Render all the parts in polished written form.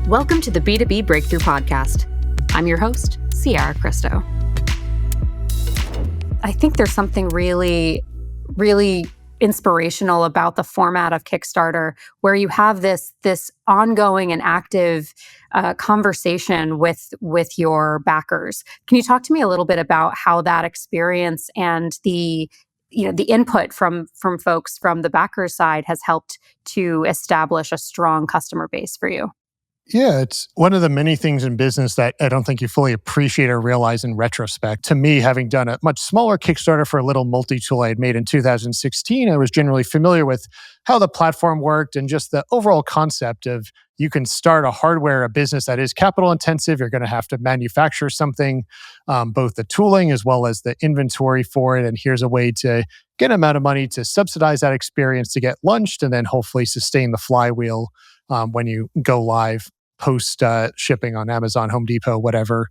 Welcome to the B2B Breakthrough Podcast. I'm your host, Ciara Cristo. I think there's something really inspirational about the format of Kickstarter, where you have this ongoing and active conversation with your backers. Can you talk to me a little bit about how that experience and the input from folks from the backers side has helped to establish a strong customer base for you? Yeah, it's one of the many things in business that I don't think you fully appreciate or realize in retrospect. To me, having done a much smaller Kickstarter for a little multi-tool I had made in 2016, I was generally familiar with how the platform worked and just the overall concept of you can start a business that is capital intensive. You're going to have to manufacture something, both the tooling as well as the inventory for it. And here's a way to get an amount of money to subsidize that experience to get launched and then hopefully sustain the flywheel when you go live post shipping on Amazon, Home Depot, whatever.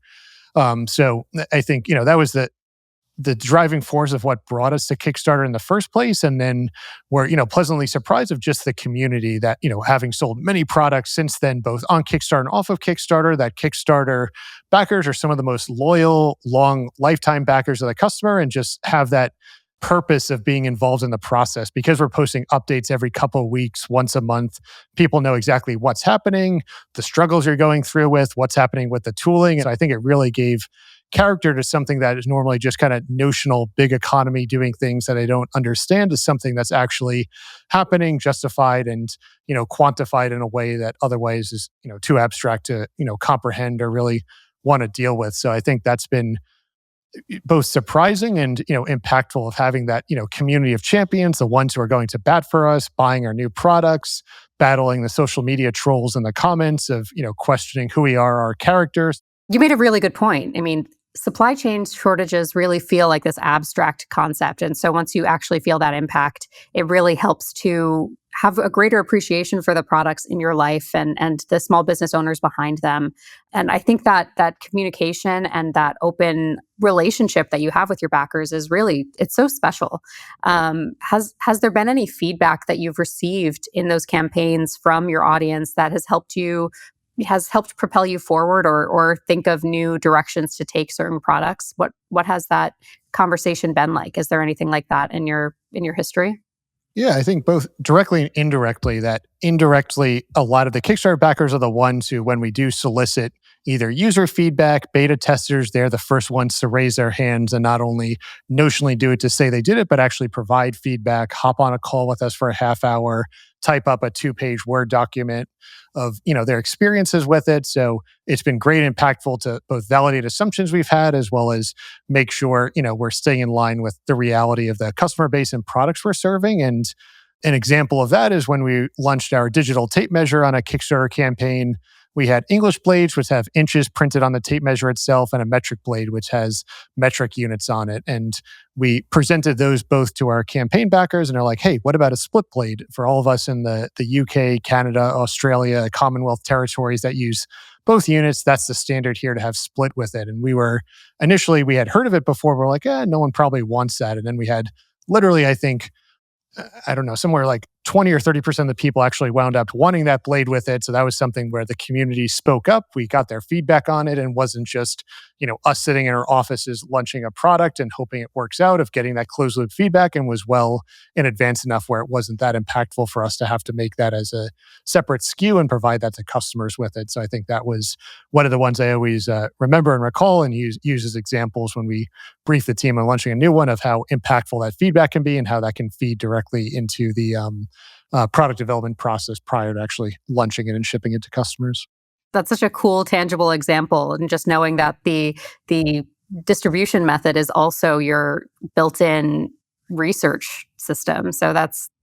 So I think, that was the driving force of what brought us to Kickstarter in the first place. And then we're, pleasantly surprised of just the community that, having sold many products since then, both on Kickstarter and off of Kickstarter, that Kickstarter backers are some of the most loyal, long lifetime backers of the customer and just have that purpose of being involved in the process. Because we're posting updates every couple of weeks, once a month, people know exactly what's happening, the struggles you're going through with, what's happening with the tooling. And I think it really gave character to something that is normally just kind of notional, big economy doing things that I don't understand, to something that's actually happening, justified, and quantified in a way that otherwise is too abstract to comprehend or really want to deal with. So I think that's been both surprising and impactful of having that community of champions, the ones who are going to bat for us, buying our new products, battling the social media trolls in the comments of questioning who we are, our characters. You made a really good point. I mean, supply chain shortages really feel like this abstract concept. And so once you actually feel that impact, it really helps to have a greater appreciation for the products in your life and the small business owners behind them. And I think that communication and that open relationship that you have with your backers is really, it's so special. Has there been any feedback that you've received in those campaigns from your audience that has helped propel you forward or think of new directions to take certain products? What has that conversation been like? Is there anything like that in your history? Yeah, I think both directly and indirectly. That indirectly, a lot of the Kickstarter backers are the ones who, when we do solicit either user feedback, beta testers, they're the first ones to raise their hands and not only notionally do it to say they did it, but actually provide feedback, hop on a call with us for a half hour, type up a 2-page Word document of their experiences with it. So it's been great, impactful to both validate assumptions we've had, as well as make sure we're staying in line with the reality of the customer base and products we're serving. And an example of that is when we launched our digital tape measure on a Kickstarter campaign. We had English blades, which have inches printed on the tape measure itself, and a metric blade, which has metric units on it. And we presented those both to our campaign backers, and they're like, hey, what about a split blade for all of us in the UK, Canada, Australia, Commonwealth territories that use both units? That's the standard here to have split with it. And we had heard of it before. We're like, no one probably wants that. And then we had literally, I think, I don't know, somewhere like 20 or 30% of the people actually wound up wanting that blade with it. So that was something where the community spoke up. We got their feedback on it and wasn't just, us sitting in our offices launching a product and hoping it works out, of getting that closed loop feedback, and was well in advance enough where it wasn't that impactful for us to have to make that as a separate SKU and provide that to customers with it. So I think that was one of the ones I always remember and recall and use as examples when we brief the team on launching a new one, of how impactful that feedback can be and how that can feed directly into the product development process prior to actually launching it and shipping it to customers. That's such a cool, tangible example. And just knowing that the distribution method is also your built-in research system. So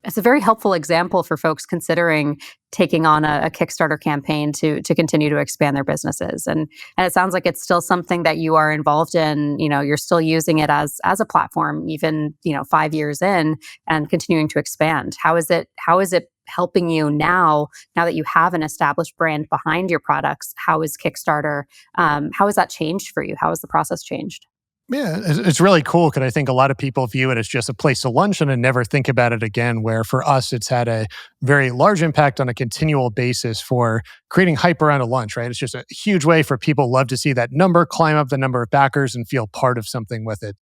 it's a very helpful example for folks considering taking on a Kickstarter campaign to continue to expand their businesses. And it sounds like it's still something that you are involved in. You're still using it as a platform, even 5 years in, and continuing to expand. How is it helping you now that you have an established brand behind your products? How is Kickstarter? How has that changed for you? How has the process changed? Yeah, it's really cool because I think a lot of people view it as just a place to lunch and then never think about it again. Where for us, it's had a very large impact on a continual basis for creating hype around a lunch, right? It's just a huge way for people love to see that number, climb up the number of backers and feel part of something with it.